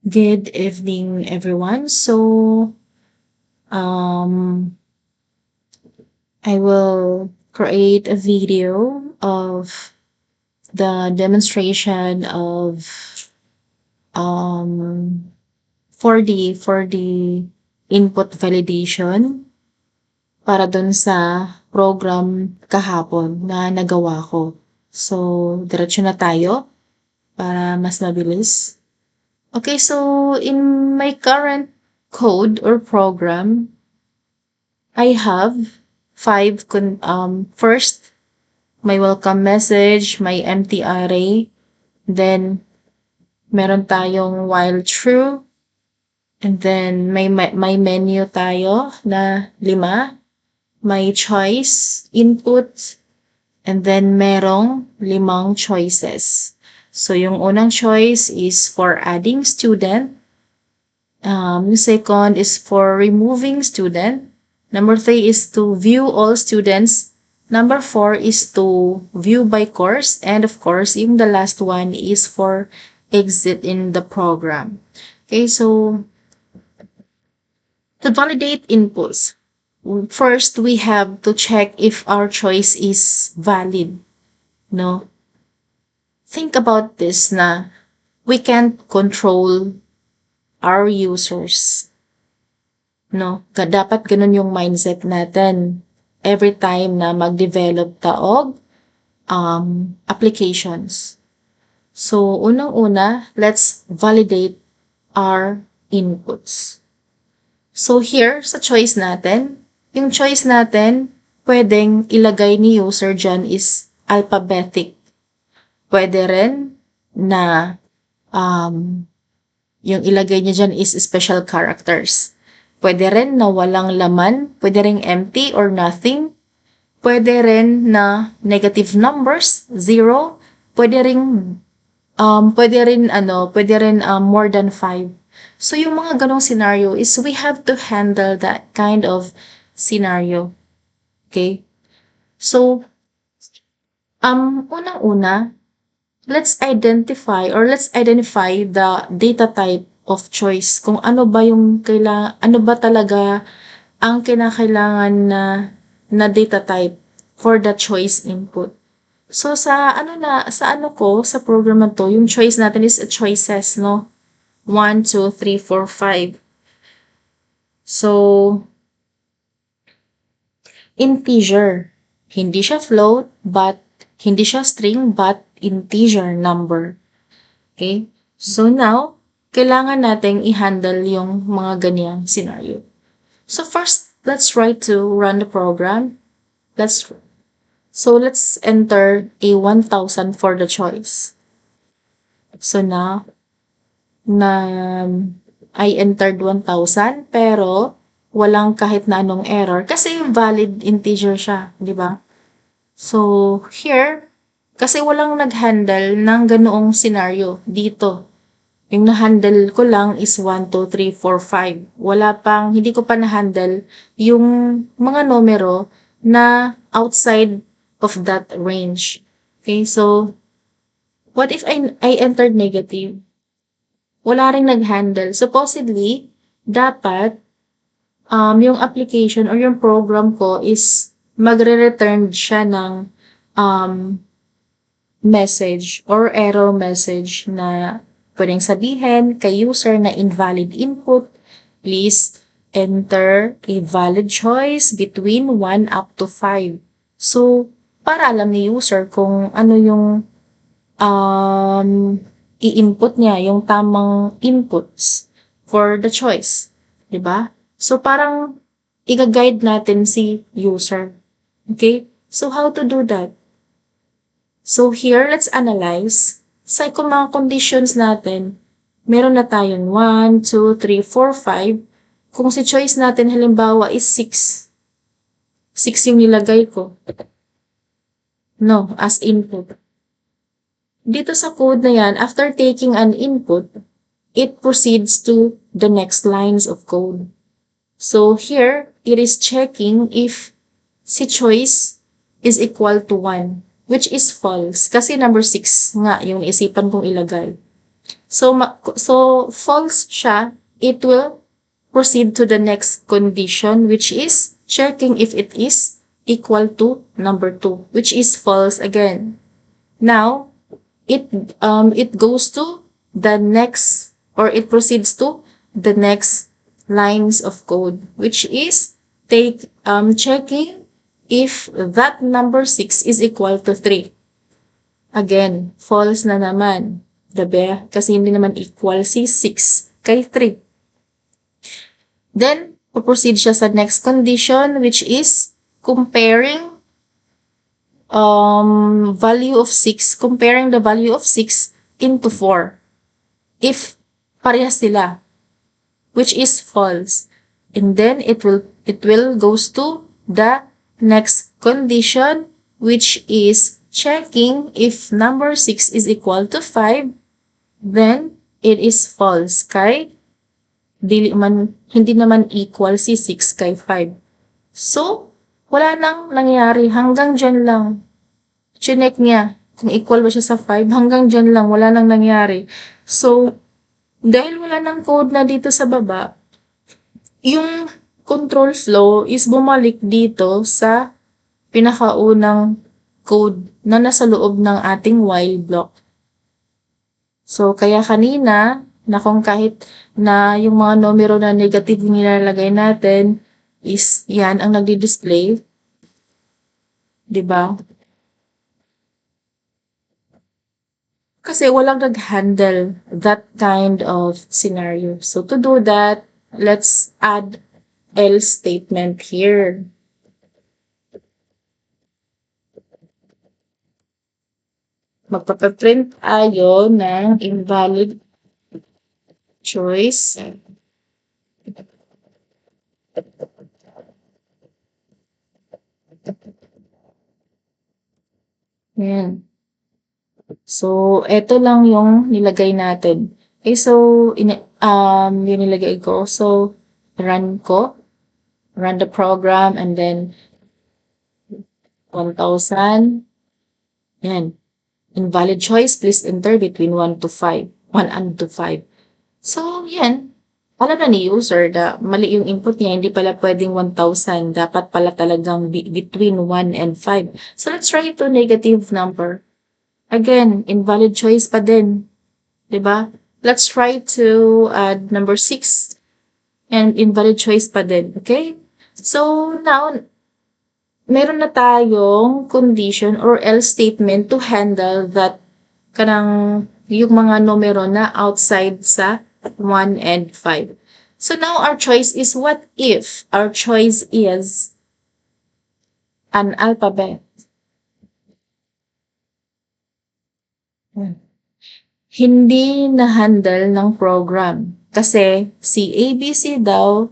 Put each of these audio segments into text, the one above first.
Good evening, everyone. Um, I will create a video of the demonstration of um, for the input validation para dun sa program kahapon na nagawa ko. So, diretso na tayo para mas mabilis. Okay, so in my current code or program, I have first, my welcome message, my empty array, then meron tayong while true, and then may menu tayo na 5, may choice, input, and then merong 5 choices. So yung unang choice is for adding student. Yung second is for removing student. Number 3 is to view all students. Number 4 is to view by course. And of course, yung the last one is for exit in the program. Okay, so to validate inputs, first we have to check if our choice is valid. No? Think about this na we can't control our users. No? Dapat ganun yung mindset natin every time na mag-develop taog applications. So, unang-una, let's validate our inputs. So, here, sa choice natin, yung choice natin, pwedeng ilagay ni user dyan is alphabetic. Pwede rin na yung ilagay niya dyan is special characters. Pwede rin na walang laman, pwede rin empty or nothing. Pwede rin na negative numbers, 0. Pwede rin more than 5. So yung mga ganong scenario is we have to handle that kind of scenario. Okay? So unang-una, let's identify the data type of choice. Kung ano ba talaga ang kinakailangan na data type for the choice input. So sa program na to, yung choice natin is choices, no? 1, 2, 3, 4, 5. So integer. Hindi siya float, hindi siya string, but integer number. Okay? So now, kailangan nating i-handle yung mga ganyang scenario. So first, let's try to run the program. Let's enter a 1,000 for the choice. So now, I entered 1,000 pero walang kahit na anong error kasi valid integer siya, di ba? So here, kasi walang nag-handle ng ganoong scenario dito. Yung na-handle ko lang is 1, 2, 3, 4, 5. Hindi ko pa na-handle yung mga numero na outside of that range. Okay, so what if I entered negative? Wala ring nag-handle. Supposedly, dapat yung application or yung program ko is magre-return siya ng message or error message na pwedeng sabihin kay user na invalid input, please enter a valid choice between 1 up to 5. So, para alam ni user kung ano yung i-input niya, yung tamang inputs for the choice. Diba? So, parang i-guide natin si user. Okay? So, how to do that? So, here, let's analyze. Sa mga conditions natin, meron na tayong 1, 2, 3, 4, 5. Kung si choice natin, halimbawa, is 6. 6 yung nilagay ko. No, as input. Dito sa code na yan, after taking an input, it proceeds to the next lines of code. So here, it is checking if si choice is equal to 1, which is false. Kasi number 6 nga yung isipan kong ilagay. So false siya, it will proceed to the next condition, which is checking if it is equal to number 2, which is false again. Now, it goes to the next, or it proceeds to the next lines of code, which is checking if that number 6 is equal to 3. Again, false na naman. Diba? Kasi hindi naman equal si 6 kay 3. Then, proceed siya sa next condition, which is comparing value of 6, comparing the value of 6 into 4. If parehas sila, which is false. And then it will goes to the next condition, which is checking if number 6 is equal to 5, then it is false kay hindi naman equal si 6 kay 5. So, wala nang nangyari, hanggang dyan lang. Chinek niya kung equal ba siya sa 5, hanggang dyan lang, wala nang nangyari. So, dahil wala nang code na dito sa baba, yung control flow is bumalik dito sa pinakaunang code na nasa loob ng ating while block. So, kaya kanina, na kung kahit na yung mga numero na negative yung nilalagay natin, is yan ang nagdi-display. Diba? Kasi walang nag-handle that kind of scenario. So, to do that, let's add else statement here. Magpapaprint tayo ng invalid choice. Yan. So, eto lang yung nilagay natin. Okay, so, yung nilagay ko. So, run the program, and then 1,000. Yan. Invalid choice, please enter between 1 to 5. 1 and to 5. So, yan. Alam na ni user na mali yung input niya, hindi pala pwedeng 1,000. Dapat pala talagang between 1 and 5. So, let's try to negative number. Again, invalid choice pa din. Diba? Let's try to add number 6 and invalid choice pa din. Okay? So, now, meron na tayong condition or else statement to handle that kanang yung mga numero na outside sa 1 and 5. So now our choice is, what if our choice is an alphabet? Hindi na-handle ng program. Kasi si ABC daw,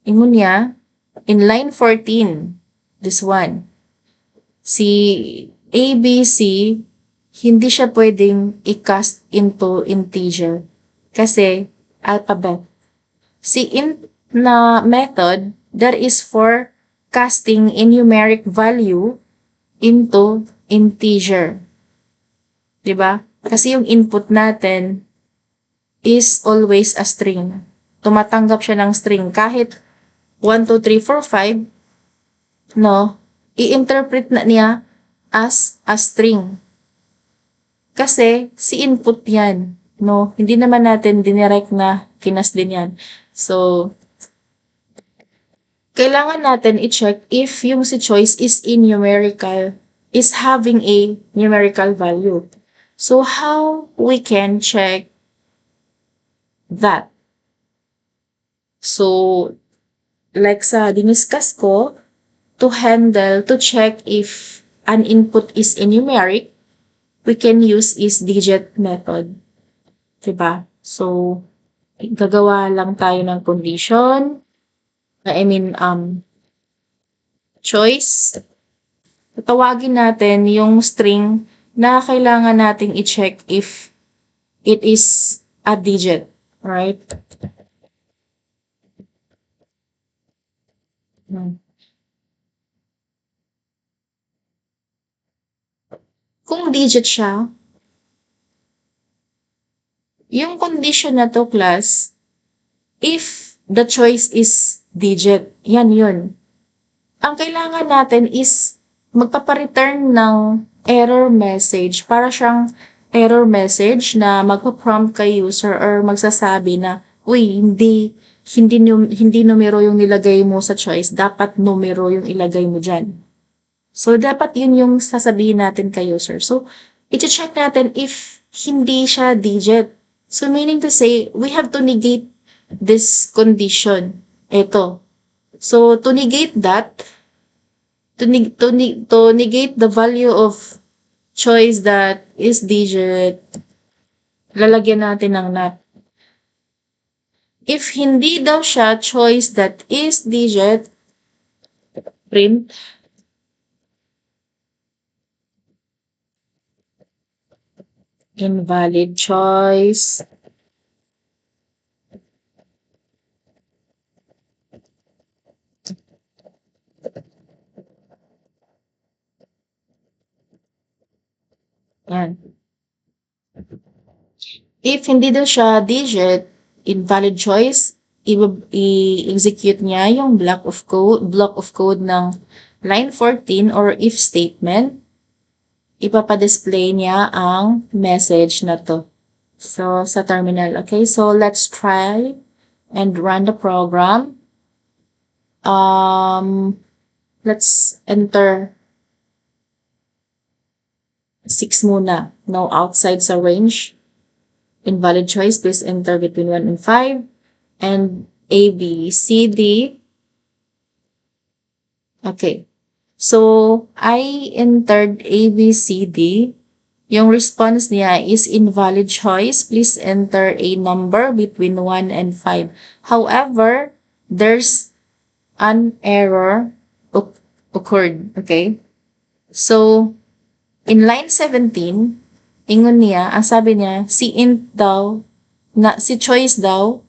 ingon niya, in line 14, this one, si ABC, hindi siya pwedeng i-cast into integer kasi alphabet. Si int na method, that is for casting in numeric value into integer. Diba? Kasi yung input natin is always a string. Tumatanggap siya ng string. Kahit 1, 2, 3, 4, 5, no, i-interpret na niya as a string. Kasi si input yan, no? Hindi naman natin dinirect na kinas din yan. So, kailangan natin i-check if yung si choice is is having a numerical value. So, how we can check that? So, like sa diniscuss ko, to check if an input is in numeric, we can use is digit method. Diba? So, gagawa lang tayo ng condition. Choice. Tatawagin natin yung string na kailangan nating i-check if it is a digit. Right? Kung digit siya, Yung condition na to, class, if the choice is digit, yan yun. Ang kailangan natin is magpapareturn ng error message para siyang error message na magpa-prompt kay user or magsasabi na, uy, hindi numero yung nilagay mo sa choice, dapat numero yung ilagay mo dyan. So, dapat yun yung sasabihin natin kay user. So, i-check natin if hindi siya digit. So, meaning to say, we have to negate this condition. Ito. So, to negate that, to negate the value of choice that is digit, lalagyan natin ng not. If hindi daw siya choice that is digit, print invalid choice. Yan. If hindi daw siya digit, invalid choice, i-execute niya yung block of code ng line 14 or if statement, ipapadisplay niya ang message na to. So, sa terminal. Okay, so let's try and run the program. Let's enter 6 muna. No outside sa range. Invalid choice, please enter between 1 and 5. And A, B, C, D. Okay. So, I entered A, B, C, D. Yung response niya is invalid choice. Please enter a number between 1 and 5. However, there's an error occurred. Okay? So, in line 17, ingon niya, ang sabi niya, si choice daw,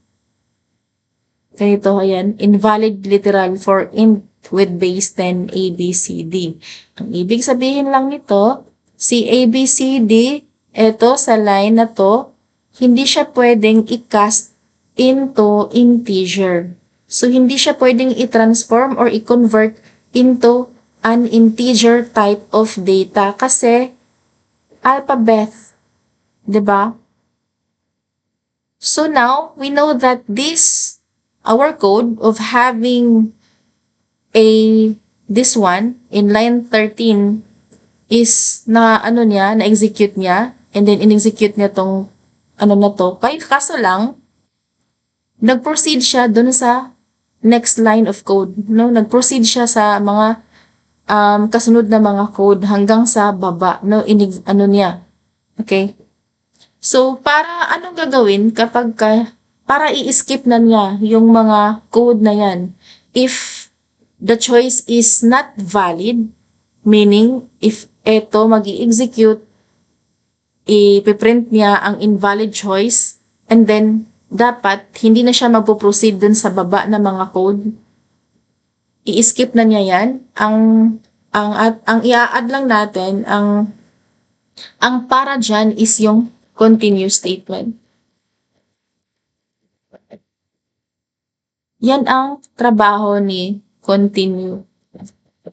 ganito, ayan, invalid literal for int with base 10 A, B, C, D. Ang ibig sabihin lang nito, si A, B, C, D, eto sa line na to, hindi siya pwedeng i-cast into integer. So, hindi siya pwedeng i-transform or i-convert into an integer type of data kasi alphabet, 'di ba? So now, we know that our code of having this one in line 13 is na-execute niya, and then in-execute niya tong na to. Kaso lang, nag-proceed siya dun sa next line of code. No? Nag-proceed siya sa mga kasunod na mga code hanggang sa baba. No? Niya. Okay? So, anong gagawin para i-skip na niya yung mga code na yan? If the choice is not valid, meaning, if eto mag-i-execute, ipiprint niya ang invalid choice, and then, dapat, hindi na siya magpo-proceed dun sa baba na mga code. I-skip na niya yan. Ang i-add lang natin, ang para dyan is yung continue statement. Yan ang trabaho ni continue.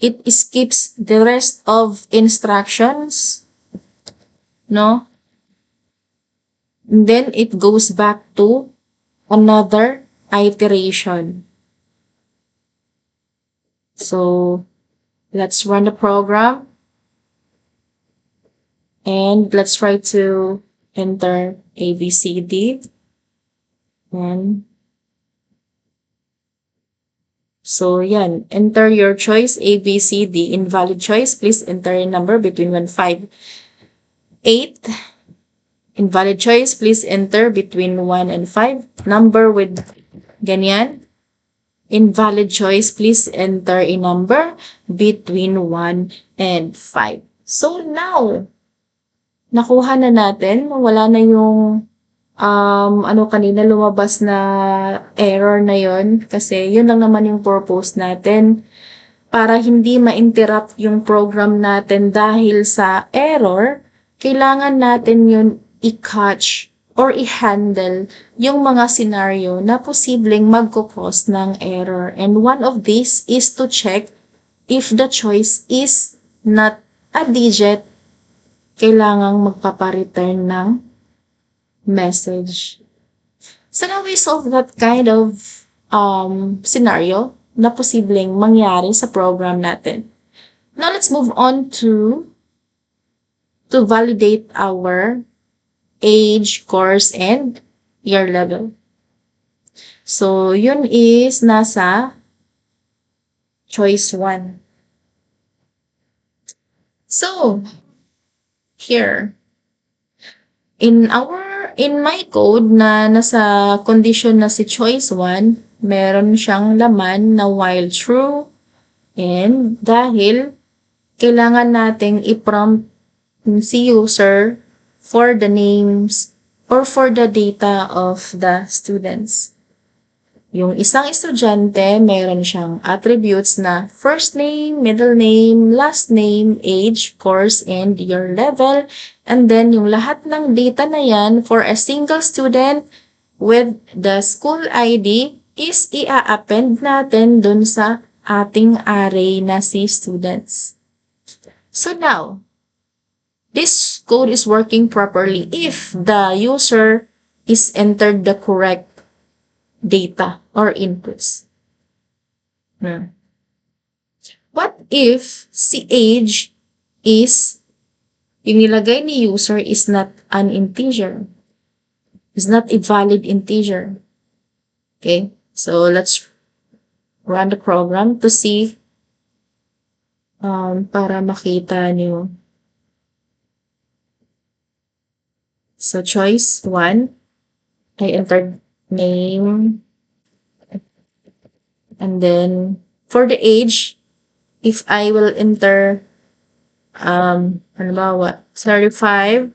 It skips the rest of instructions, no? And then it goes back to another iteration. So, let's run the program. And let's try to enter A, B, C, D. And so, yan. Enter your choice, A, B, C, D. Invalid choice, please enter a number between 1, 5, 8. Invalid choice, please enter between 1 and 5. Number with ganyan. Invalid choice, please enter a number between 1 and 5. So, now, nakuha na natin. Wala na yung kanina lumabas na error na yon kasi yun lang naman yung purpose natin para hindi ma-interrupt yung program natin dahil sa error, kailangan natin yun i-catch or i-handle yung mga scenario na posibleng magkukos ng error. And one of these is to check if the choice is not a digit, kailangang magpapareturn ng message. So now we solve that kind of scenario na posibleng mangyari sa program natin. Now let's move on to validate our age, course, and year level. So yun is nasa choice 1. So here, in my code na nasa condition na si choice 1, meron siyang laman na while true, and dahil kailangan nating i-prompt si user for the names or for the data of the students. Yung isang estudyante, meron siyang attributes na first name, middle name, last name, age, course, and year level. And then yung lahat ng data na yan for a single student with the school ID is i-append natin dun sa ating array na si students. So now, this code is working properly if the user is entered the correct data or inputs. What if si age is, yung nilagay ni user is not an integer, is not a valid integer? Okay, so let's run the program to see para makita nyo. So choice 1, I entered name, and then for the age, if I will enter halimbawa 35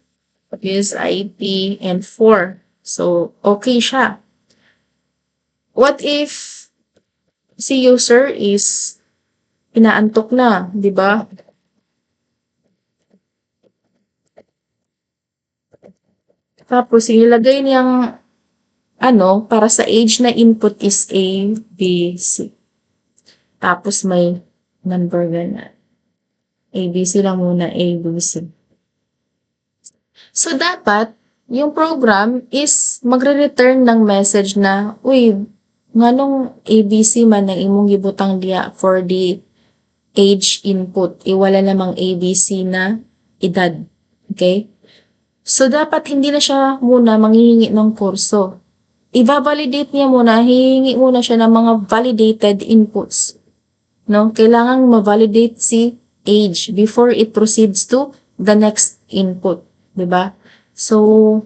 is IP and 4, so okay siya. What if si user is inaantok na, di ba? Tapos ilagay niyang para sa age na input is A, B, C. Tapos may number ganyan. A, B, C lang muna, A, B, C. So dapat yung program is magre-return ng message na, uy, nganong ABC man ang imong gibutang diya for the age input. Iwala namang ABC na edad. Okay? So, dapat hindi na siya muna manghihingi ng kurso. I-validate niya muna, hihingi muna siya ng mga validated inputs. No? Kailangan ma-validate si age before it proceeds to the next input. Diba? So,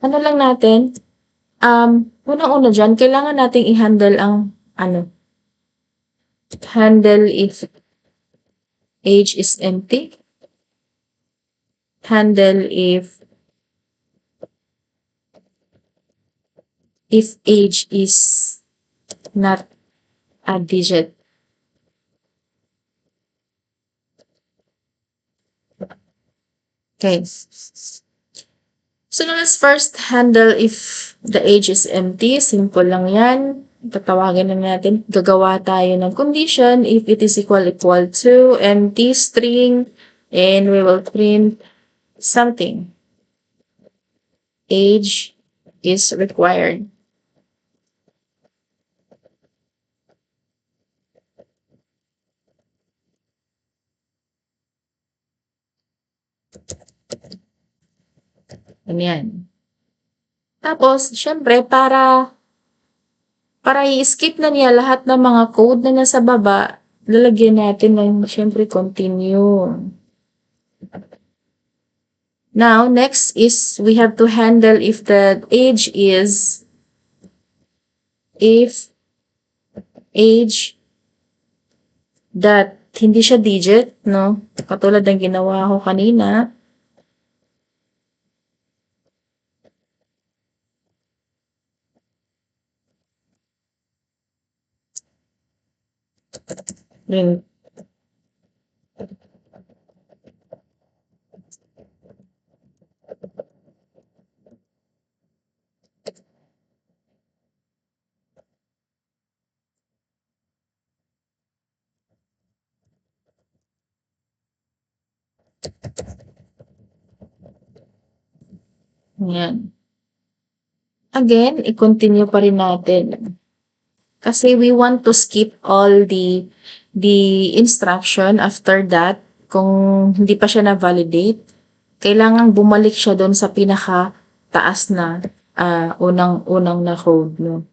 ano lang natin? Unang-una dyan, kailangan nating i-handle ang handle if age is empty, handle if age is not a digit. Okay. So now let's first handle if the age is empty. Simple lang yan. Tatawagin na natin. Gagawa tayo ng condition if it is equal to empty string, and we will print something. Age is required. Ganyan. Tapos, syempre, para i-skip na niya lahat ng mga code na nasa baba, lalagyan natin ng, syempre, continue. Now, next is we have to handle if the age is, if age that hindi siya digit, no? Katulad ng ginawa ko kanina. Rin. Yan. Again, i-continue pa rin natin. Kasi we want to skip all the instruction after that. Kung hindi pa siya na-validate, kailangang bumalik siya doon sa pinaka taas na unang na code, no?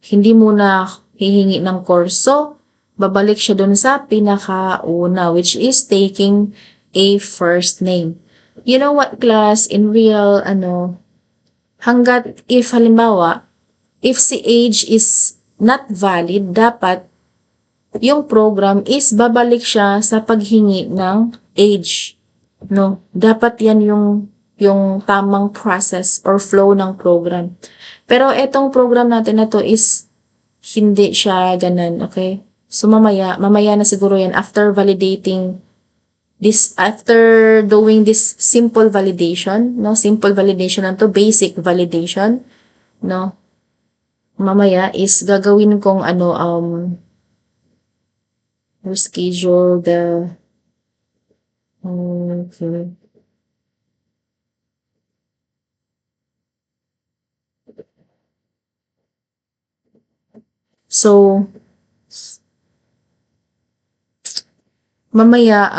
Hindi muna hihingi ng kurso, babalik siya doon sa pinakauna, which is taking a first name. You know what, class, in real, hanggat if halimbawa, if si age is not valid, dapat yung program is babalik siya sa paghingi ng age. No? Dapat yan yung tamang process or flow ng program. Pero etong program natin na to is hindi siya ganun, okay? So mamaya na siguro yan after validating this, after doing this simple validation, no? Simple validation na to, basic validation, no? Mamaya is gagawin kong reschedule the okay. So mamaya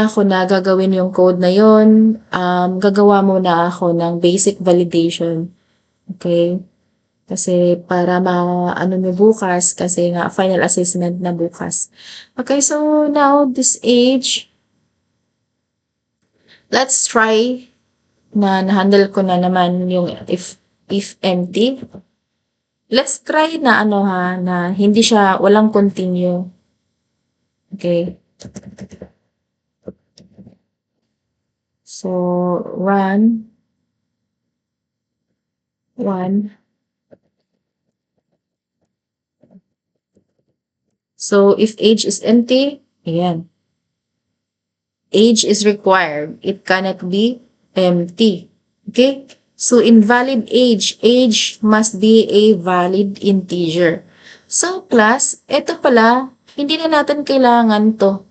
ako na gagawin yung code na yon. Gagawa muna ako ng basic validation. Okay? Kasi para ano mo bukas, kasi nga final assessment na bukas. Okay, so now this age, let's try na na-handle ko na naman yung if empty. Let's try na na hindi siya, walang continue. Okay. So, run. 1. So, if age is empty, ayan. Age is required. It cannot be empty. Okay? So, invalid age. Age must be a valid integer. So, class, ito pala, hindi na natin kailangan to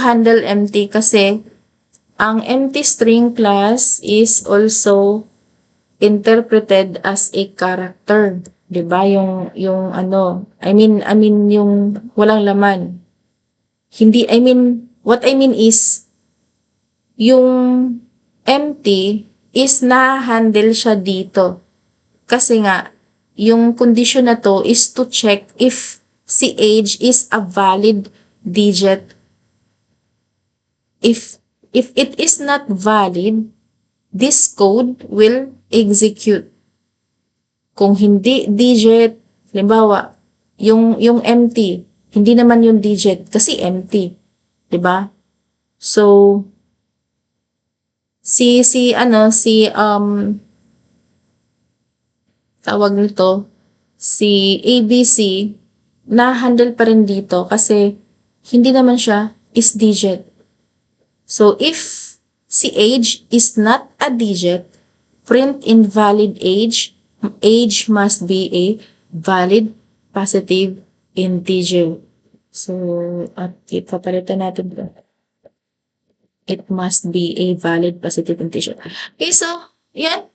handle empty kasi ang empty string class is also interpreted as a character. 'Di ba? Yung I mean yung walang laman. What I mean is yung empty is na-handle siya dito. Kasi nga yung condition na to is to check if si age is a valid digit. If it is not valid, this code will execute. Kung hindi digit, halimbawa, yung empty, hindi naman yung digit kasi empty, 'di ba? So si tawag nito, si ABC na-handle pa rin dito kasi hindi naman siya is digit. So if si age is not a digit, print invalid age. Age must be a valid positive integer. So, at ipapalitan natin ito. It must be a valid positive integer. Okay, so, yan.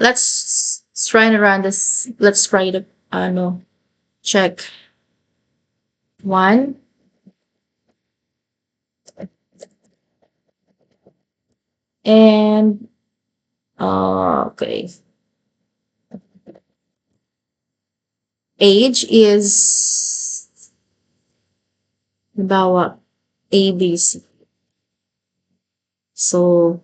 Let's try to run this. Let's try to, check. 1. And, okay. Age is, halimbawa, ABC. So,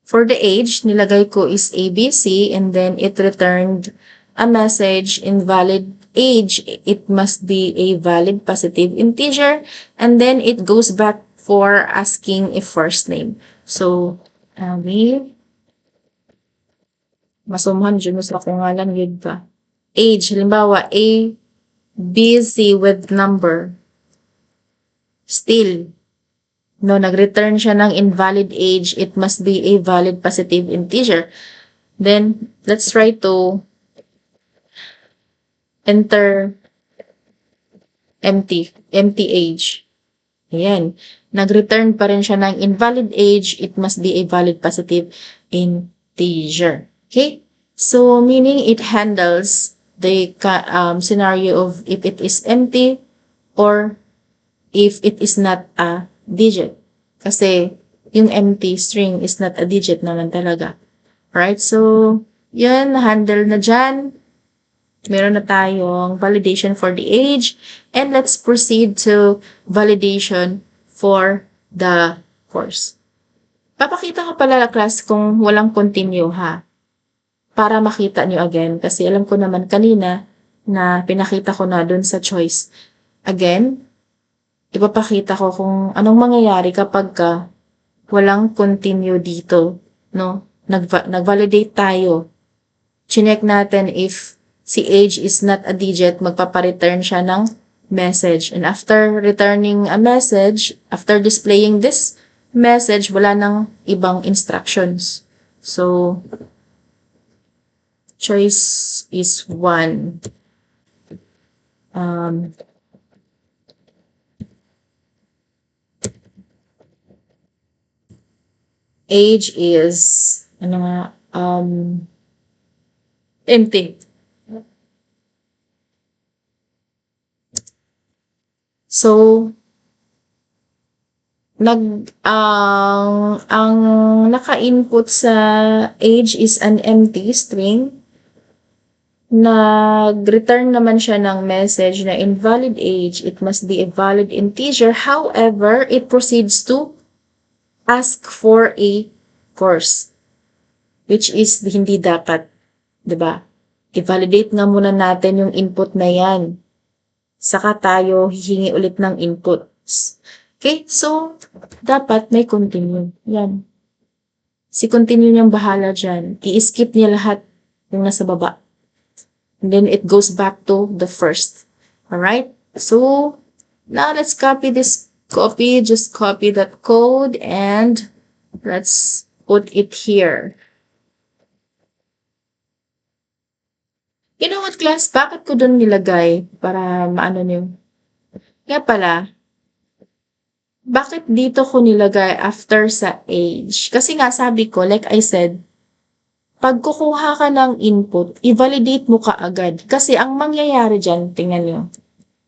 for the age, nilagay ko is ABC and then it returned a message, invalid age. It must be a valid positive integer and then it goes back for asking a first name. So, masumhan dyan sa kungalan yun ba? Age, halimbawa, A, B, C with number. Still, no, nag-return siya ng invalid age, it must be a valid positive integer. Then, let's try to enter empty age. Ayan. Nag-return pa rin siya ng invalid age. It must be a valid positive integer. Okay? So, meaning it handles the scenario of if it is empty or if it is not a digit. Kasi, yung empty string is not a digit naman talaga. Right? So, yun, handle na dyan. Meron na tayong validation for the age. And let's proceed to validation for the course. Papakita ko pala class kung walang continue ha. Para makita nyo again. Kasi alam ko naman kanina na pinakita ko na dun sa choice. Again, ipapakita ko kung anong mangyayari kapag walang continue dito. No? Nag-validate tayo. Chinek natin if si age is not a digit, magpapareturn siya ng message. And after returning a message, after displaying this message, wala nang ibang instructions. So, choice is 1. Age is, empty. So, ang naka-input sa age is an empty string. Nag-return naman siya ng message na invalid age, it must be a valid integer. However, it proceeds to ask for a course, which is hindi dapat, 'di ba? I-validate nga muna natin yung input na yan. Saka tayo hihingi ulit ng inputs. Okay? So, dapat may continue. Yan. Si continue niyang bahala dyan. I-skip niya lahat yung nasa baba. And then it goes back to the first. Alright? So, now let's copy this copy. Just copy that code and let's put it here. You know what, class? Bakit ko doon nilagay para maano niyo? Kaya pala, bakit dito ko nilagay after sa age? Kasi nga sabi ko, like I said, pag kukuha ka ng input, i-validate mo ka agad. Kasi ang mangyayari dyan, tingnan nyo.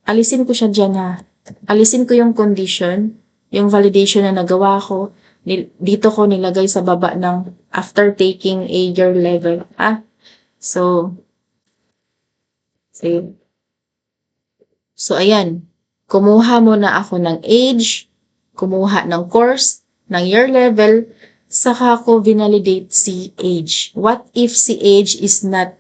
Alisin ko siya dyan ha. Alisin ko yung condition, yung validation na nagawa ko. Dito ko nilagay sa baba ng after taking a year level. Ha? So, ayan. Kumuha muna ako ng age, kumuha ng course, ng year level, saka ko vinalidate si age. What if si age is not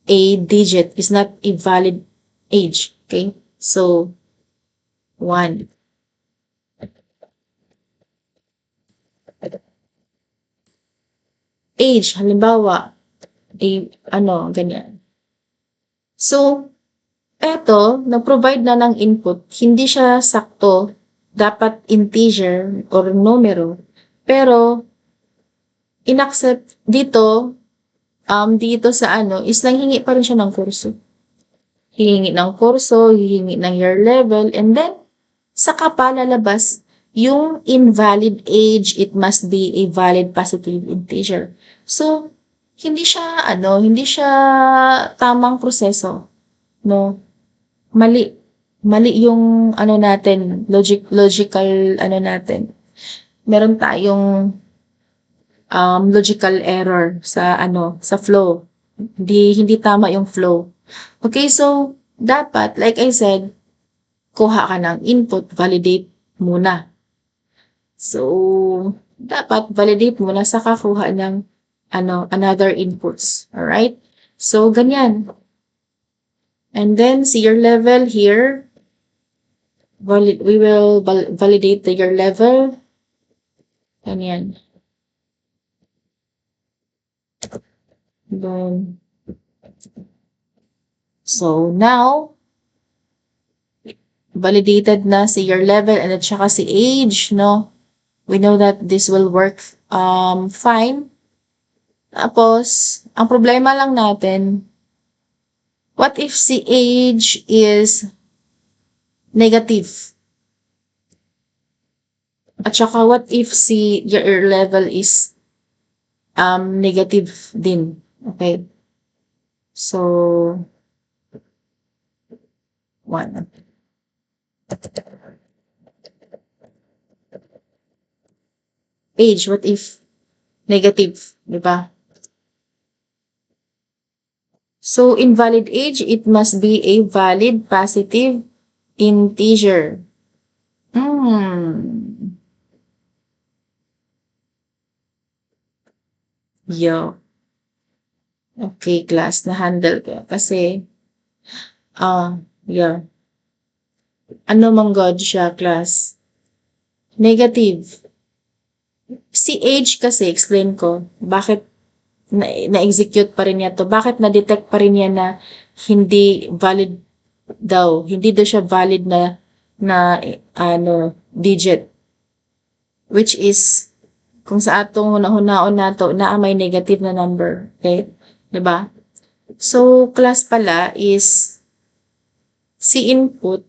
a digit, is not a valid age? Okay? So, 1. Age, halimbawa, ganyan. So, eto, nag-provide na ng input, hindi siya sakto, dapat integer or numero, pero inaccept dito, dito sa is nanghingi pa rin siya ng kurso. Hihingi ng kurso, hihingi ng year level, and then, saka pa lalabas yung invalid age, it must be a valid positive integer. So, hindi siya tamang proseso. No? Mali yung natin, logical natin. Meron tayong logical error sa sa flow. Hindi tama yung flow. Okay, so dapat like I said, kuha ka ng input, validate muna. So dapat validate muna saka kuha ng another inputs. All right? So ganyan. And then, see your level here. We will validate the year level. Ganyan. Then, so, now, validated na si year level and at saka si age, no? We know that this will work fine. Tapos, ang problema lang natin, what if si age is negative? At saka what if your level is negative din. Okay? So, 1. Age, what if negative, di ba? So, invalid age, it must be a valid positive integer. Hmm. Yo. Okay, class, na-handle ko. Kasi, yeah. Ano mang God siya, class? Negative. Si age kasi, explain ko, bakit na-execute pa rin niya to? Bakit na-detect pa rin niya na hindi valid daw? Hindi daw siya valid na digit. Which is, kung sa atong hunaon nato, na may negative na number. Okay? 'Di ba? So, class pala is, si input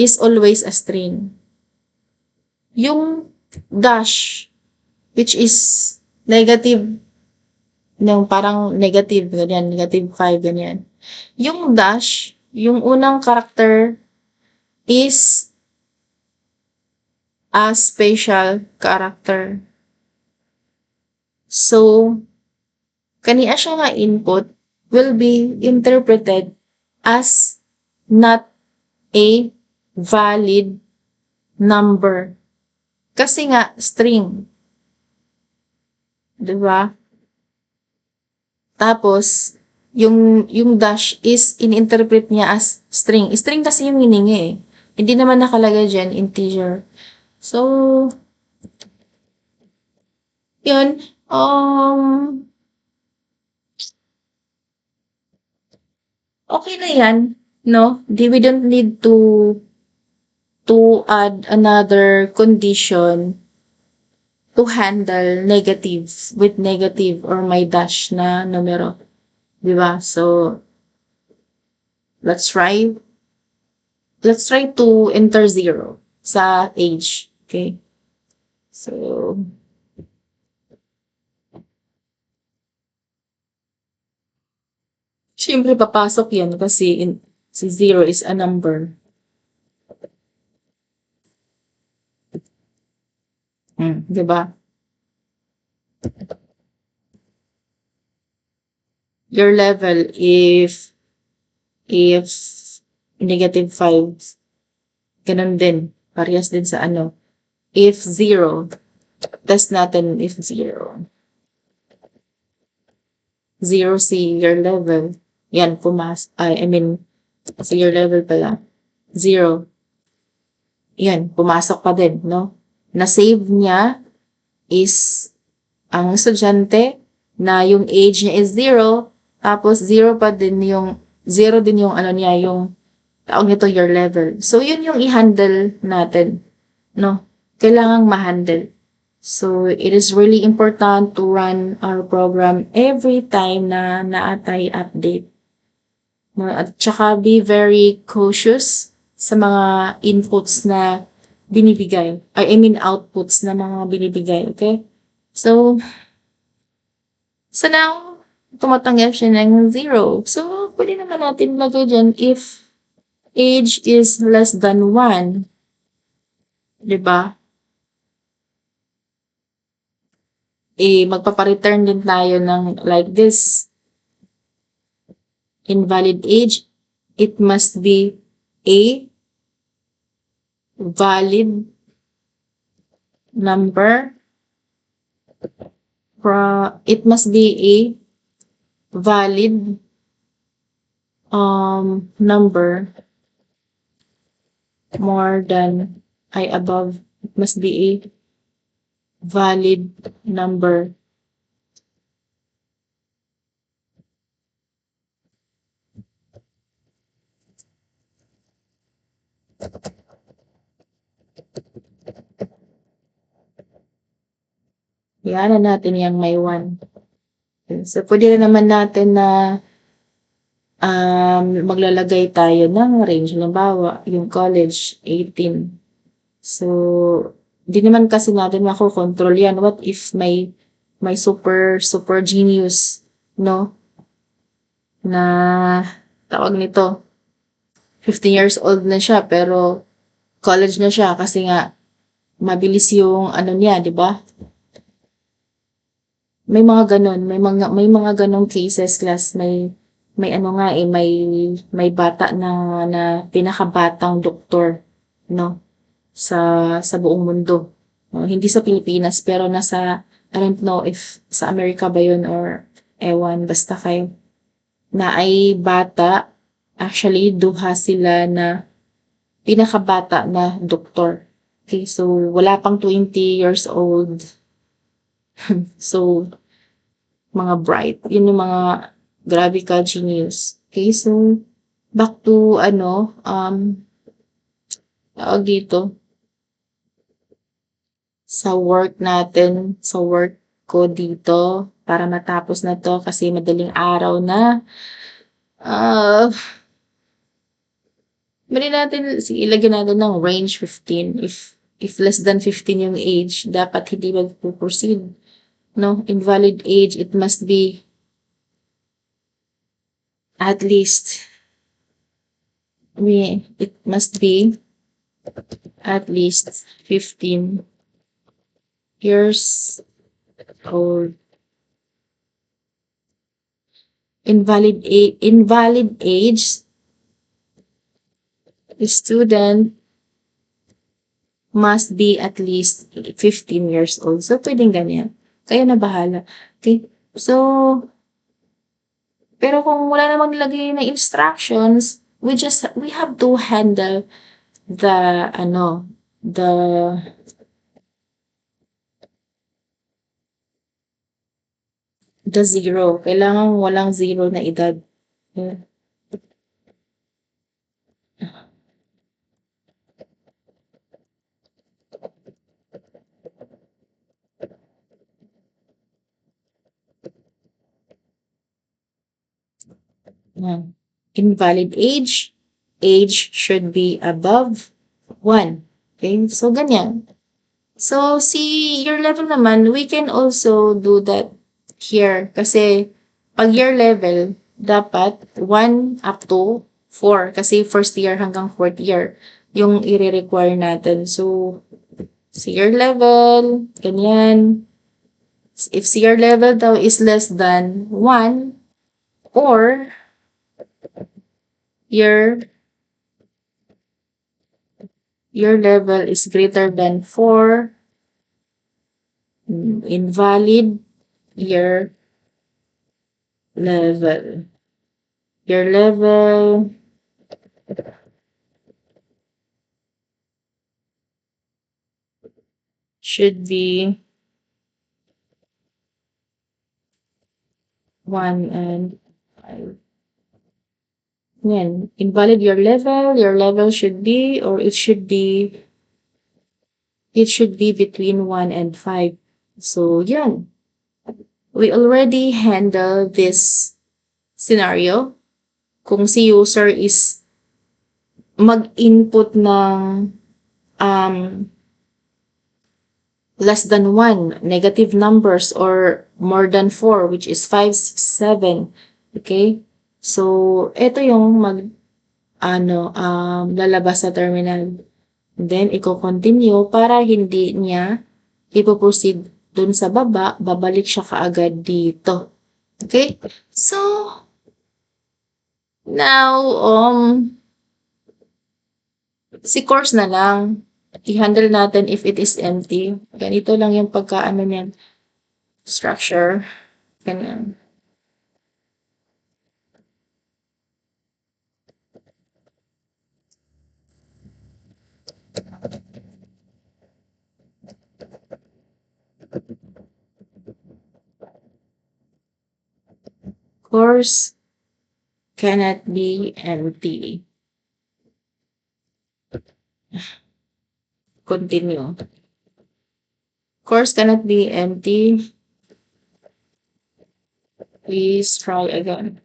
is always a string. Yung dash, which is negative, yung parang negative, ganyan, negative 5, ganyan. Yung dash, yung unang character is a special character. So, kaniya siya nga input will be interpreted as not a valid number. Kasi nga, string. Diba? Tapos, yung dash is in-interpret niya as string. String kasi yung hiningi eh. Hindi naman nakalagay dyan, integer. So, yun. Okay na yan. No? We don't need to add another condition to handle negative with negative or may dash na numero. Diba? So, let's try to enter 0 sa age. Okay? So, syempre papasok yan kasi si 0 is a number. Diba? Your level, if negative 5, ganun din. Parehas din sa ano. If 0, test natin if 0. 0 si your level. Yan, I mean, si your level pala. 0. Yan, pumasok pa din, no? Na-save niya is ang estudyante na yung age niya is 0, tapos 0 din yung ano niya, yung tawag nito your level. So, yun yung i-handle natin, no? Kailangang ma-handle. So, it is really important to run our program every time na naatay update. No? At saka be very cautious sa mga inputs na binibigay. I mean outputs na mga binibigay. Okay? So now, tumatanggap siya ng 0. So, pwede naman natin lagay dyan if age is less than 1. Diba? Magpapareturn din tayo ng like this. Invalid age, it must be a valid number. It must be a valid number more than above. It must be a valid number. Yan na natin yung may 1. So, pwede na naman natin na maglalagay tayo ng range. Halimbawa, yung college, 18. So, Hindi naman kasi natin makokontrol yan. What if may super genius, no? Na tawag nito, 15 years old na siya pero college na siya kasi nga mabilis yung ano niya, 'di ba? May mga gano'n, may mga gano'ng cases class, may ano nga, eh, may bata na pinakabatang doktor 'no, sa buong mundo. Hindi sa Pilipinas pero nasa I don't know if sa Amerika ba 'yun or ewan basta kay na ay bata, actually duha sila na pinakabata na doktor. Okay, so wala pang 20 years old. So mga bright. Yun yung mga grabe ka genius. Okay, so back to ano, tawag dito, sa work natin, sa work ko dito, para matapos na to kasi madaling araw na. Ah, mali natin, sige, ilagyan natin ng range 15. If less than 15 yung age, dapat hindi magpo-proceed. No, invalid age, it must be at least, it must be at least 15 years old. Invalid age, the student must be at least 15 years old. So, pwedeng ganyan. Kayo na bahala. Okay? So, pero kung wala namang nilagay na instructions, we have to handle the, ano, the zero. Kailangan walang zero na edad. Yeah. Yan. Invalid age, age should be above 1. Okay? So, ganyan. So, si year level naman, we can also do that here. Kasi, pag year level, dapat 1 up to 4. Kasi first year hanggang fourth year yung i-require natin. So, si year level, ganyan. If si year level daw is less than 1, or your your level is greater than 4, invalid your level. Your level should be 1 and 5. Yan. Invalid your level should be, or it should be between 1 and 5. So, yan. We already handle this scenario. Kung si user is mag-input ng um, less than 1, negative numbers, or more than 4, which is 5, 6, 7. Okay? So, ito yung lalabas sa terminal. Then, i-continue para hindi niya ipo-proceed dun sa baba, babalik siya kaagad dito. Okay? So, now, si course na lang. I-handle natin if it is empty. Ganito lang yung pagkaano niyan. Structure. Ganyan. Course cannot be empty. Continue. Course cannot be empty. Please try again.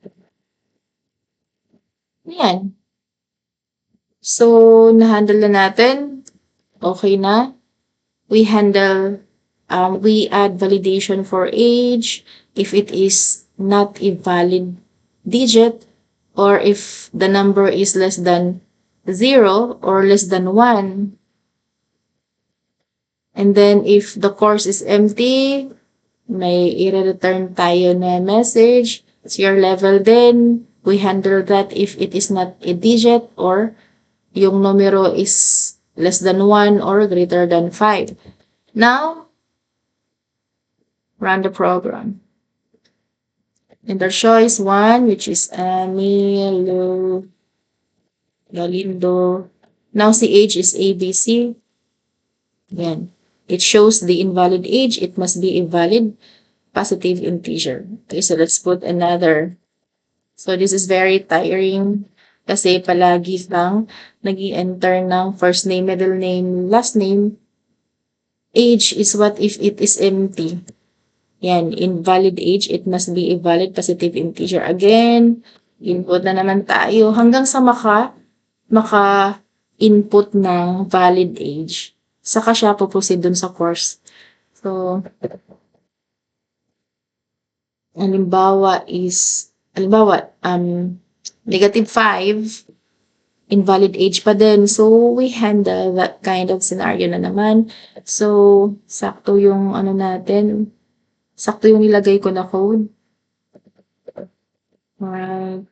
Yan. So, na-handle na natin. Okay na. we handle, we add validation for age if it is not a valid digit, or if the number is less than 0 or less than 1. And then if the course is empty, may i-return tayo na message. It's your level then. We handle that if it is not a digit or yung numero is less than 1 or greater than 5. Now, run the program. Enter choice 1, which is Amilo Galindo. Now, si age is ABC. Yan. It shows the invalid age. It must be a valid positive integer. Okay, so let's put another. So this is very tiring kasi palagi kang nag-i-enter ng first name, middle name, last name. Age is what if it is empty. Yan, invalid age, it must be a valid positive integer. Again, input na naman tayo hanggang sa maka-input ng valid age. Saka siya puproceed dun sa course. So, halimbawa, -5, invalid age pa din. So, we handle that kind of scenario na naman. So, sakto yung sakto yung nilagay ko na code. Alright.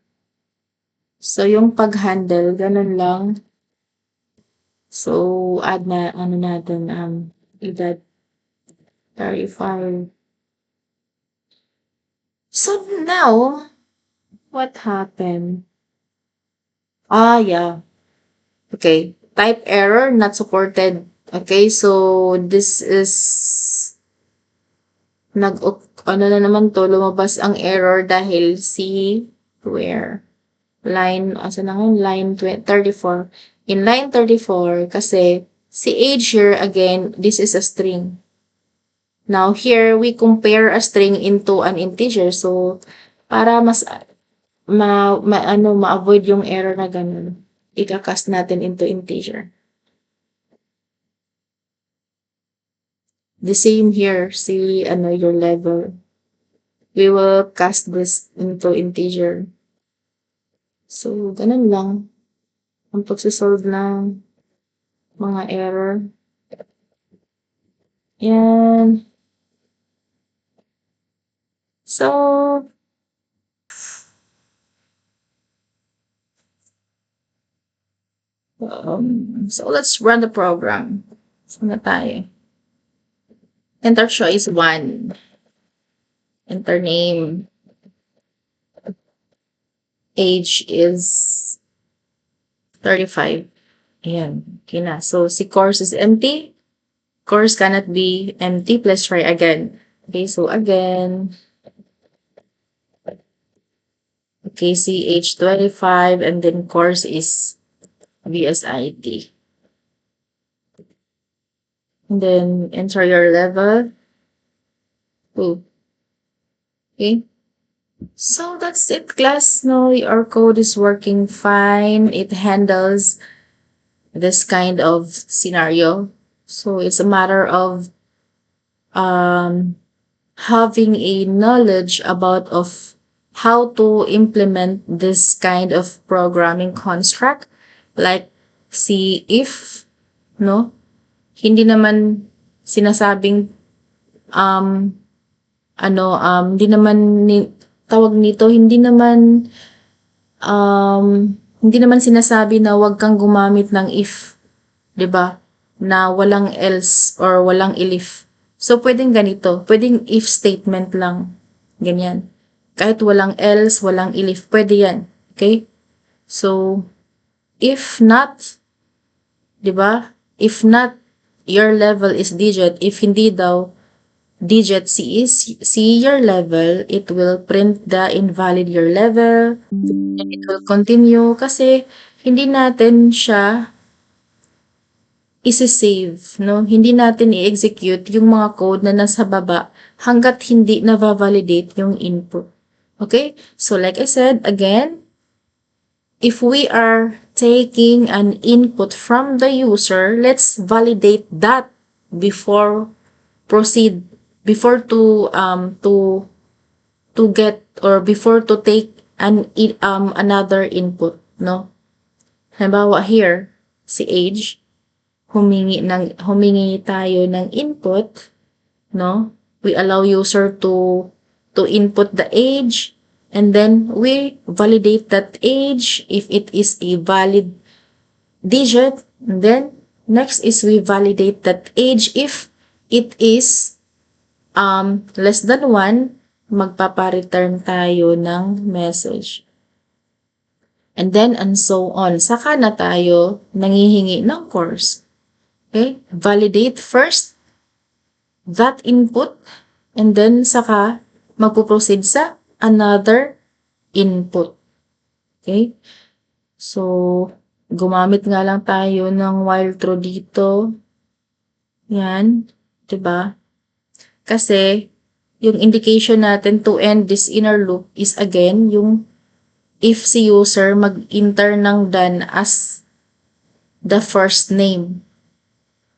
So, yung pag-handle, ganun lang. So, add na, natin, edad 35. So, now, what happened? Yeah. Okay. Type error, not supported. Okay, so, this is, na naman to, lumabas ang error dahil where? Line 34. In line 34, kasi si age here, again, this is a string. Now, here, we compare a string into an integer. So, para mas ma-avoid yung error na ganun, i-cast natin into integer. The same here, your level. We will cast this into integer. So, ganun lang ang pagsisolve ng mga error. Yan. So, let's run the program. Saan na tayo? Enter choice 1. Enter name. Age is 35. Ayan. Okay na. So, si course is empty. Course cannot be empty. Let's try again. Okay, so again. Okay, si age 25 and then course is VSIT. And then enter your level. Okay. So that's it, class. No, your code is working fine. It handles this kind of scenario. So it's a matter of having a knowledge about how to implement this kind of programming construct, like si if, no? Hindi naman sinasabing hindi naman tawag nito, hindi naman sinasabi na wag kang gumamit ng if, 'di ba? Na walang else or walang elif. So pwedeng ganito, pwedeng if statement lang. Ganyan. Kahit walang else, walang elif, pwede 'yan. Okay? So if not, 'di ba? If not, your level is digit. If hindi daw digit see your level, it will print the invalid your level, and it will continue kasi hindi natin siya isi-save, no? Hindi natin i-execute yung mga code na nasa baba hanggat hindi na-validate yung input. Okay? So like I said, again, if we are taking an input from the user, let's validate that before proceed, before to get or before to take another input, no? Halimbawa here, si age, humingi tayo ng input, no? We allow user to input the age, and then we validate that age if it is a valid digit. And then next is we validate that age if it is less than 1, magpapa-return tayo ng message. And then and so on. Saka na tayo nanghihingi ng course. Okay? Validate first that input, and then saka magpo-proceed sa another input. Okay? So, gumamit nga lang tayo ng while true dito. Yan. Diba? Kasi, yung indication natin to end this inner loop is again, yung if si user mag-enter ng done as the first name.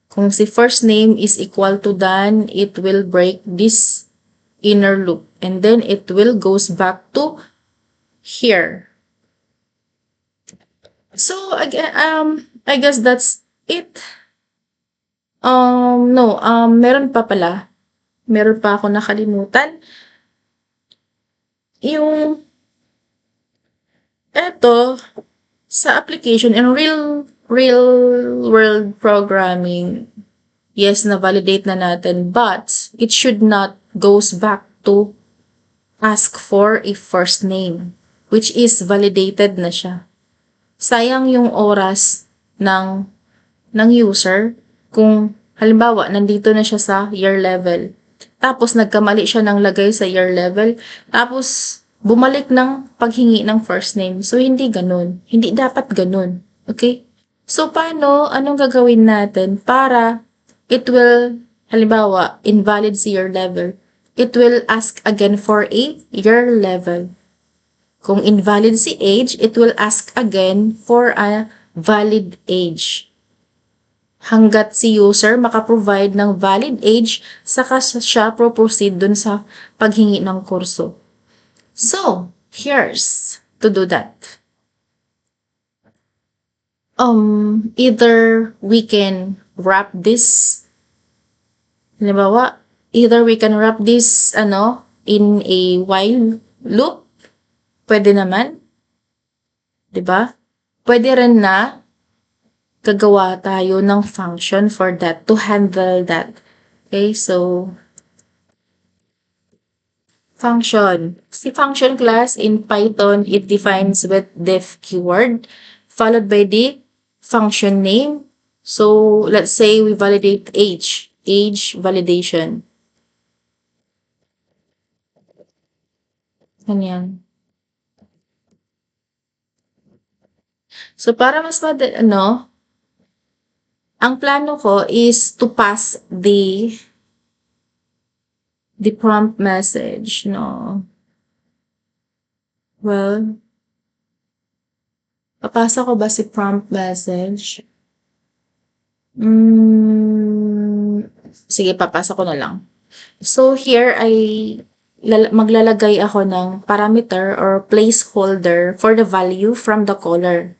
Kung si first name is equal to done, it will break this inner loop. And then it will goes back to here. So, again, I guess that's it. No, meron pa pala. Meron pa ako nakalimutan. Yung, eto, sa application in real world programming, yes, na-validate na natin, but it should not goes back to ask for a first name, which is validated na siya. Sayang yung oras ng user kung halimbawa nandito na siya sa year level, tapos nagkamali siya ng lagay sa year level, tapos bumalik ng paghingi ng first name. So hindi ganun, hindi dapat ganun. Okay? So paano, anong gagawin natin para it will, halimbawa invalid si year level, it will ask again for a year level. Kung invalid si age, it will ask again for a valid age. Hanggat si user makaprovide ng valid age, saka siya proceed dun sa paghingi ng kurso. So, here's to do that. Either we can wrap this, halimbawa, either we can wrap this, in a while loop. Pwede naman. Diba? Pwede rin na gagawa tayo ng function for that, to handle that. Okay, so function. Si function class in Python, it defines with def keyword followed by the function name. So let's say we validate age validation. Ganyan. So para mas ang plano ko is to pass the prompt message, no? Well, papasa ko ba si prompt message? Sige, papasa ko na lang. So here, maglalagay ako ng parameter or placeholder for the value from the caller.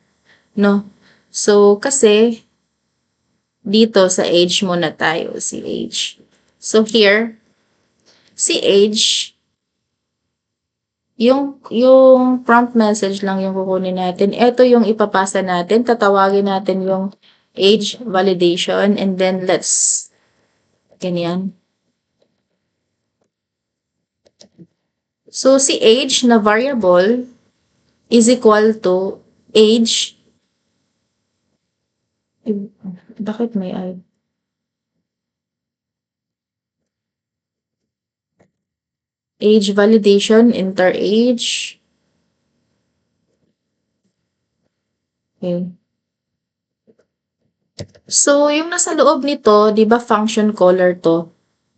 No? So, kasi, dito sa age muna tayo, si age. So here, si age, yung prompt message lang yung kukunin natin. Ito yung ipapasa natin. Tatawagin natin yung age validation, and then let's ganyan. So, si age na variable is equal to age. Bakit may I? Age validation, enter age. Okay. So, yung nasa loob nito, di ba function caller to?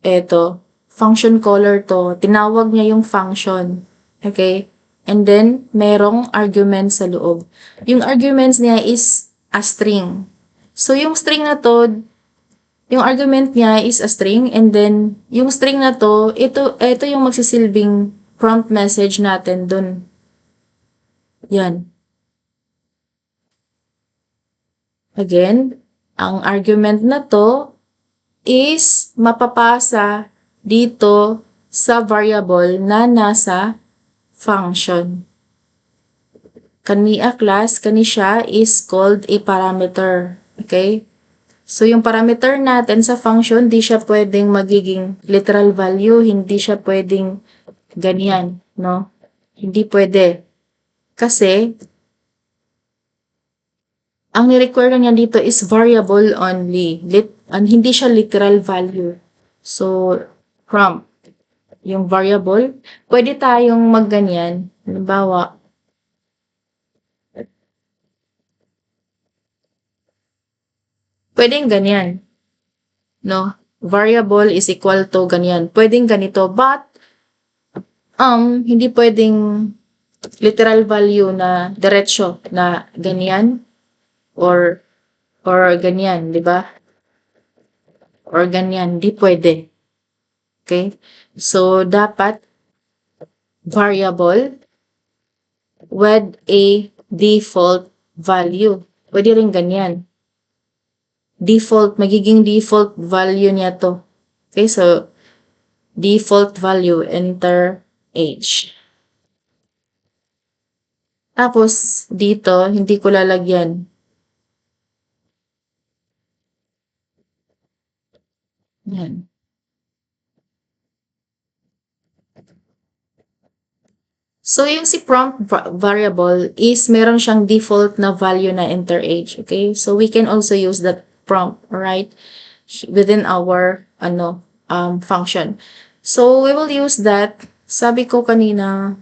Eto. Function caller to. Tinawag niya yung function. Okay? And then, merong argument sa loob. Yung arguments niya is a string. So, yung string na to, yung argument niya is a string and then yung string na to, ito yung magsisilbing prompt message natin dun. Yan. Again, ang argument na to is mapapasa dito sa variable na nasa function. Kani a class, kani siya is called a parameter. Okay? So, yung parameter natin sa function, di siya pwedeng magiging literal value, hindi siya pwedeng ganyan, no? Hindi pwede. Kasi, ang ni-require niya dito is variable only. Hindi siya literal value. So, prompt, yung variable, pwede tayong magganyan. Halimbawa, pwedeng ganyan, no? Variable is equal to ganyan. Pwedeng ganito, but, hindi pwedeng literal value na diretsyo na ganyan or ganyan, di ba? Or ganyan, di pwede. Okay? So, dapat variable with a default value. Pwede rin ganyan. Magiging default value niya to. Okay, so, default value, enter age. Tapos, dito, hindi ko lalagyan. Yan. So, yung si prompt variable is meron siyang default na value na enter age. Okay? So, we can also use that prompt, right? Within our, function. So, we will use that. Sabi ko kanina,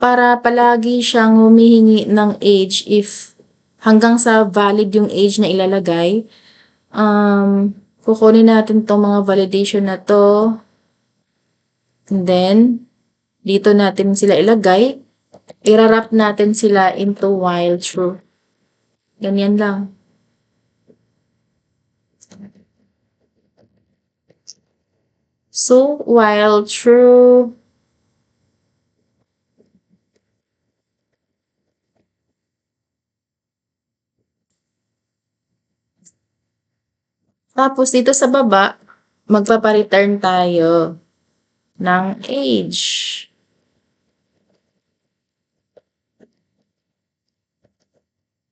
para palagi siyang humihingi ng age if hanggang sa valid yung age na ilalagay, kukunin natin tong mga validation na to. And then, dito natin sila ilagay. I-wrap natin sila into while true. Ganyan lang. So, while true, tapos dito sa baba, magpapa-return tayo ng age.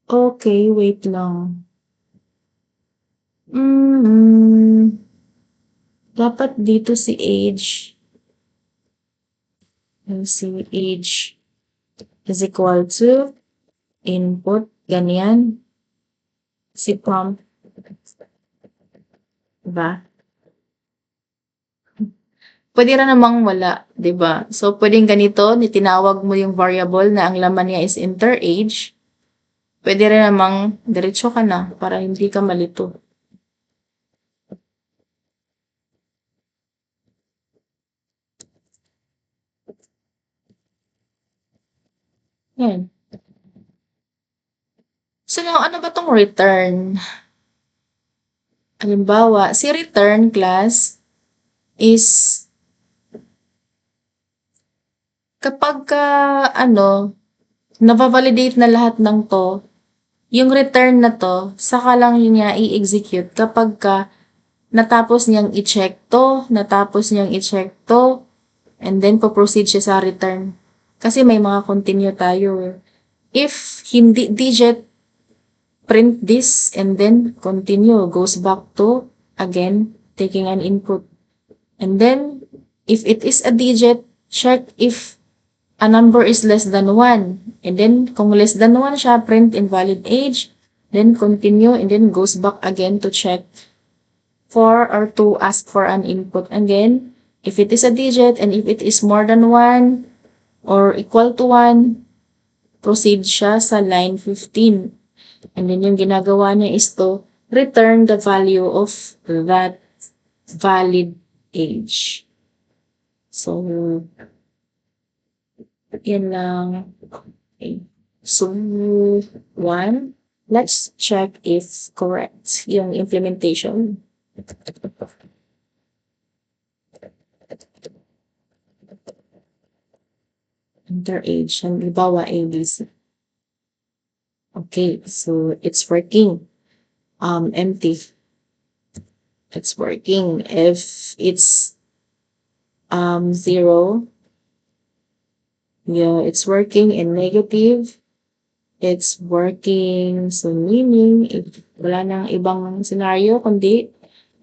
Okay, wait lang. Dapat dito si age. Si age is equal to input, ganyan. Si prompt, diba? Pwede rin namang wala, 'di ba? So, pwedeng ganito, tinawag mo yung variable na ang laman niya is enter age. Pwede rin namang diretso ka na para hindi ka malito. Yan. So, now, ano ba tong return? Halimbawa, si return class is kapag na-validate na lahat ng to, yung return na to, saka lang niya i-execute kapag natapos niyang i-check to, and then po-proceed siya sa return. Kasi may mga continue tayo. If hindi digit, print this and then continue, goes back to, again, taking an input. And then, if it is a digit, check if a number is less than 1. And then, kung less than 1 siya, print invalid age. Then, continue and then goes back again to check for or to ask for an input again. If it is a digit and if it is more than 1 or equal to 1, proceed siya sa line 15. And then, yung ginagawa niya is to return the value of that valid age. So, yan lang. Okay. So, 1. Let's check if correct yung implementation. Enter age. Halimbawa, ABC. Okay, so it's working. Empty. It's working. If it's zero, yeah, it's working. In negative, it's working. So meaning, wala nang ibang scenario kundi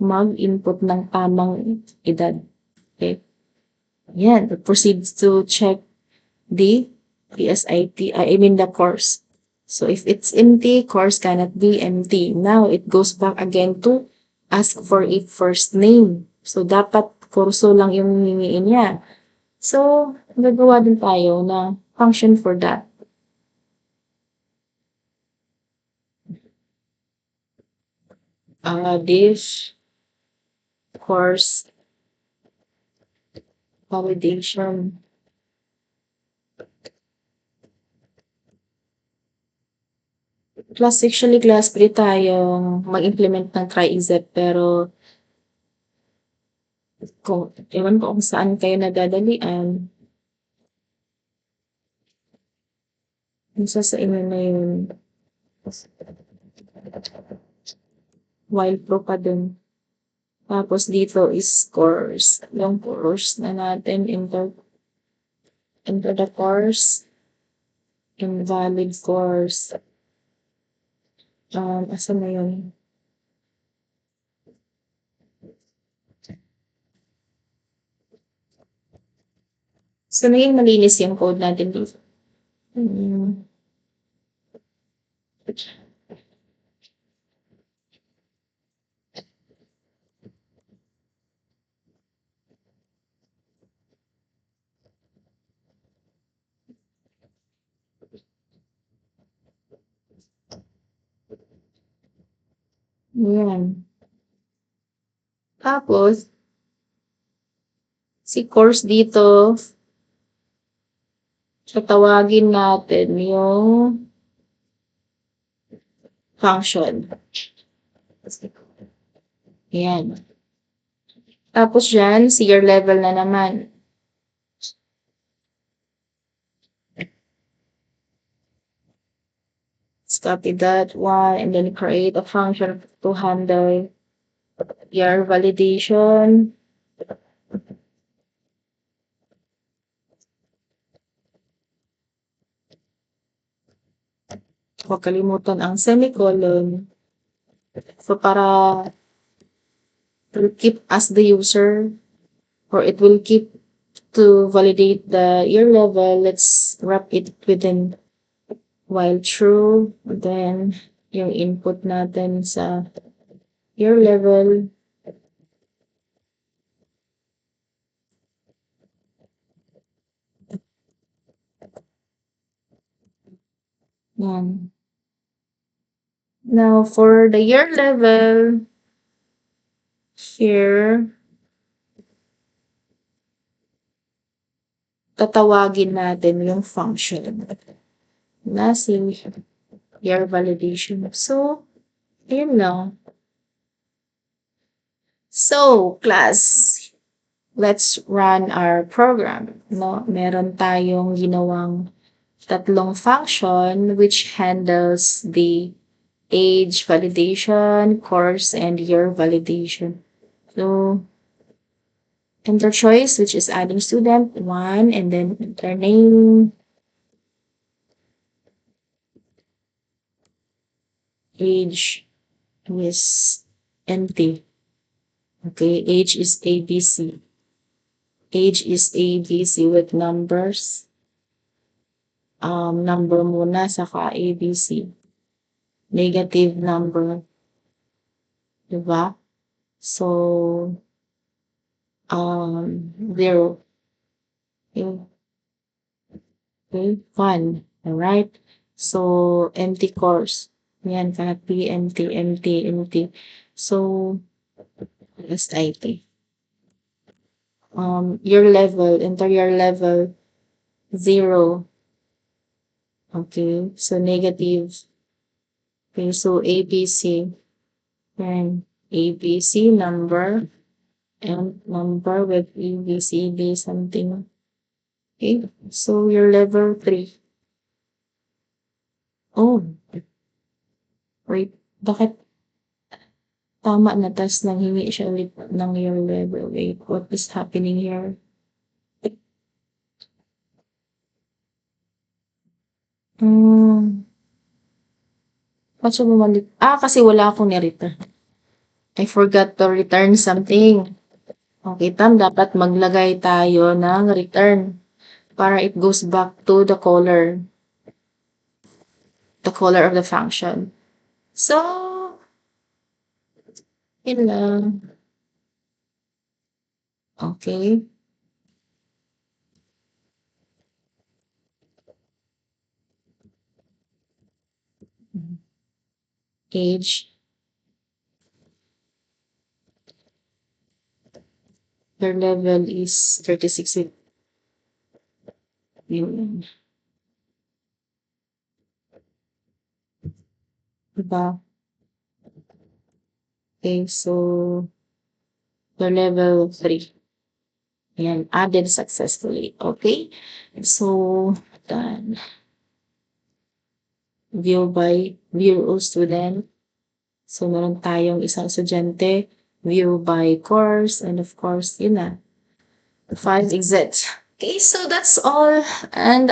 mag-input ng tamang edad. Okay. Yan. Proceed to check the PSIT, I mean the course. So if it's empty, course cannot be empty. Now it goes back again to ask for a first name. So dapat kurso lang yung hingin niya. So gagawa din tayo na function for that. This course validation. Class, pwede tayong mag-implement ng try-except pero kung, ewan ko kung saan kayo nadadalian, isa sa inyo na yun, while pro pa dun. Tapos dito is course. Yung course na natin, enter the course, invalid course. Asa na yun? So, naging malinis yung code natin dito. Yan. Tapos, si course dito, tatawagin natin yung function. Yan. Tapos dyan, si your level na naman. Let's copy that one and then create a function to handle your validation. Huwag kalimutan ang semicolon. So, para it will keep as the user or it will keep to validate the year level. Let's wrap it within while true. Then, yung input natin sa year level. Yan. Now, for the year level, here, tatawagin natin yung function na si year validation. So, yun lang. So, class, let's run our program. No? Meron tayong ginawang tatlong function which handles the age validation, course, and year validation. So, enter choice, which is adding student, 1, and then enter name, age is empty. Okay, age is ABC. Age is ABC with numbers. Number muna, saka ABC. Negative number. Diba? So, 0. Okay, 1. Alright? So, empty course. Yan, cannot be empty, empty, empty. So, last IT. Your level, enter your level, 0. Okay, so negative Okay, so ABC. And ABC number and number with ABCD something. Okay, so you're level 3. Oh, wait. Bakit tama na tas nanghingi siya ulit ng your level? Wait, what is happening here? Hmm, ba't siya bumalik? Kasi wala akong ni-return. I forgot to return something. Okay, dapat maglagay tayo ng return para it goes back to the caller of the function. So, yun lang. Okay. Age. Your level is 36. Yun. Diba? Okay, so your level 3. Ayan, added successfully. Okay? So, done. View all student. So, meron tayong isang estudyante, view by course, and of course, yun na, 5 exits. Okay, so that's all. And,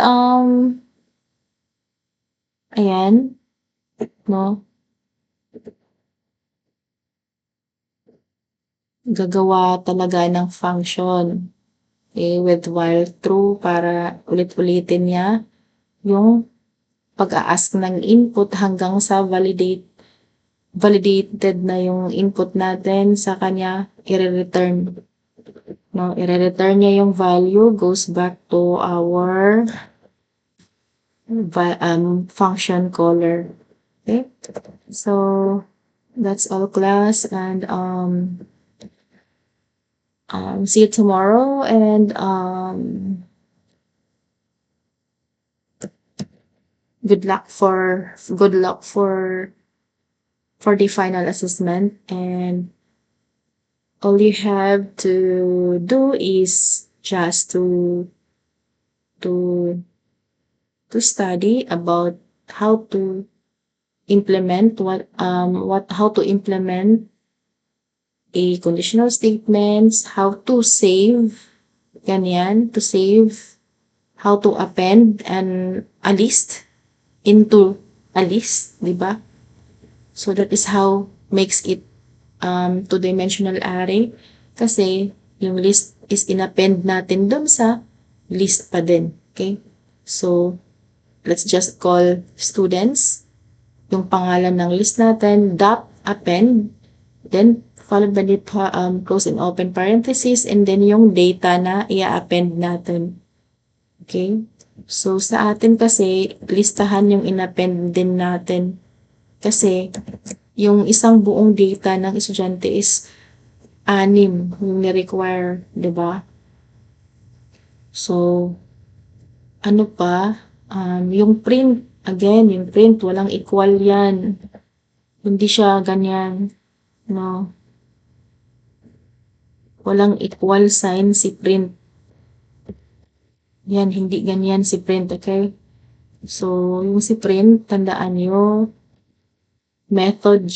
ayan, no, gagawa talaga ng function. Okay, with while true para ulit-ulitin niya yung pag-a-ask ng input hanggang sa validated na yung input natin sa kanya i-return. No, i-return niya yung value, goes back to our function caller. Okay? So that's all class, and see you tomorrow, and good luck for the final assessment, and all you have to do is just to to study about how to implement how to implement a conditional statements, how to save, ganyan, to save, how to append and a list into a list, di ba? So that is how makes it two-dimensional array, kasi yung list is inappend natin dun sa list pa din. Okay? So, let's just call students yung pangalan ng list natin, dot append, then followed by the close and open parenthesis, and then yung data na i-append natin. Okay? So, sa atin kasi, listahan yung inappend din natin. Kasi, yung isang buong data ng estudyante is 6 yung ni-require, di ba? So, ano pa? Yung print, again, yung print, walang equal yan. Hindi siya ganyan, no? Walang equal sign si print. Yan, hindi ganyan si print, okay? So, yung si print, tandaan nyo, method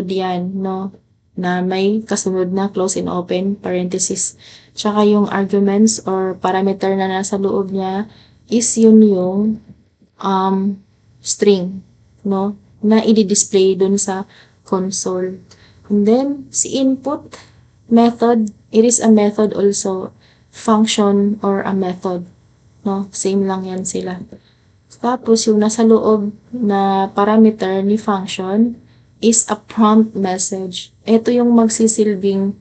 yan, no? Na may kasunod na close and open parenthesis. Tsaka yung arguments or parameter na nasa loob niya is yun yung string, no? Na i-display dun sa console. And then, si input method, it is a method also. Function or a method, no? Same lang yan sila. Tapos, yung nasa loob na parameter ni function is a prompt message. Ito yung magsisilbing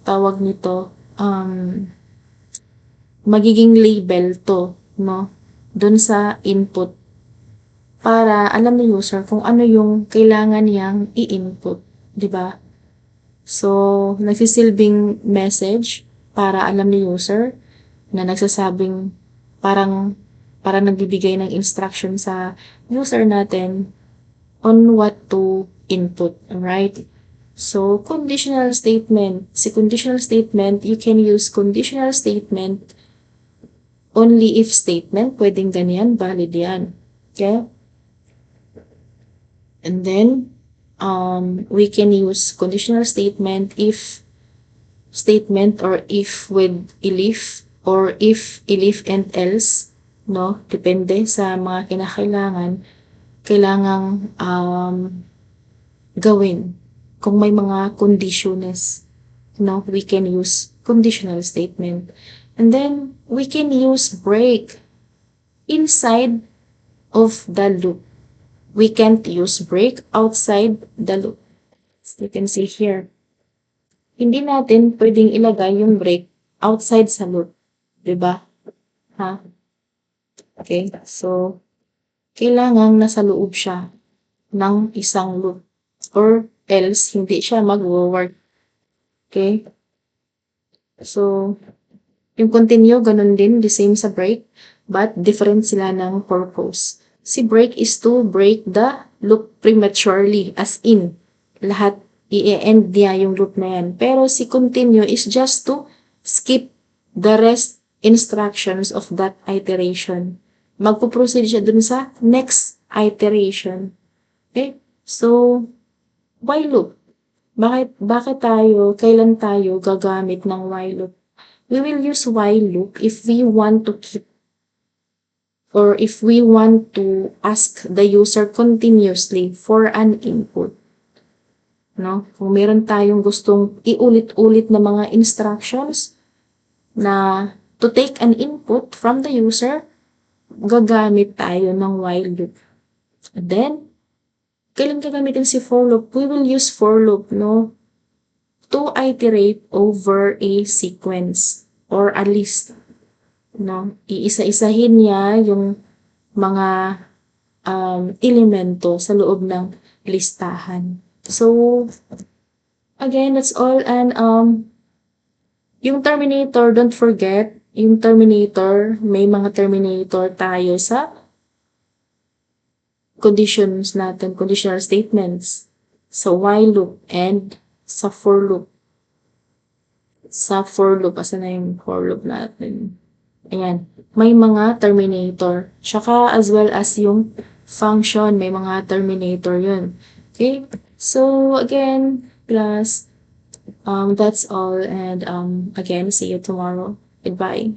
tawag nito, magiging label to, no? Dun sa input para alam ng user kung ano yung kailangan niyang i-input, 'di ba? So, nagsisilbing message para alam ni user na nagsasabing parang para nagbibigay ng instruction sa user natin on what to input, alright? So, conditional statement. Si conditional statement, you can use conditional statement only if statement. Pwedeng ganyan, valid yan. Okay? And then, we can use conditional statement if statement or if with elif or if elif and else, no? Depende sa mga kinakailangan, kailangang gawin. Kung may mga conditions, no? We can use conditional statement. And then, we can use break inside of the loop. We can't use break outside the loop. You can see here. Hindi natin pwedeng ilagay yung break outside sa loop. Diba? Ha? Okay? So, kailangang nasa loob siya ng isang loop. Or else, hindi siya mag-work. Okay? So, yung continue, ganun din, the same sa break, but different sila ng purpose. Si break is to break the loop prematurely, as in, lahat i-end niya yung loop na yan. Pero si continue is just to skip the rest instructions of that iteration. Magpo-proceed siya dun sa next iteration. Okay? So, while loop. Kailan tayo gagamit ng while loop? We will use while loop if we want to keep or if we want to ask the user continuously for an input. No? Kung meron tayong gustong iulit-ulit na mga instructions na to take an input from the user, gagamit tayo ng while loop. And then, kailan gagamitin si for loop? We will use for loop, no? To iterate over a sequence or a list. No? Iisa-isahin niya yung mga elemento sa loob ng listahan. So, again, that's all. And yung terminator, don't forget, yung terminator, may mga terminator tayo sa conditions natin, conditional statements. So, while loop and sa for loop. Sa for loop, asan na yung for loop natin? Ayan. May mga terminator. Tsaka as well as yung function, may mga terminator yun. Okay? So, again, class, that's all. And again, see you tomorrow. Goodbye.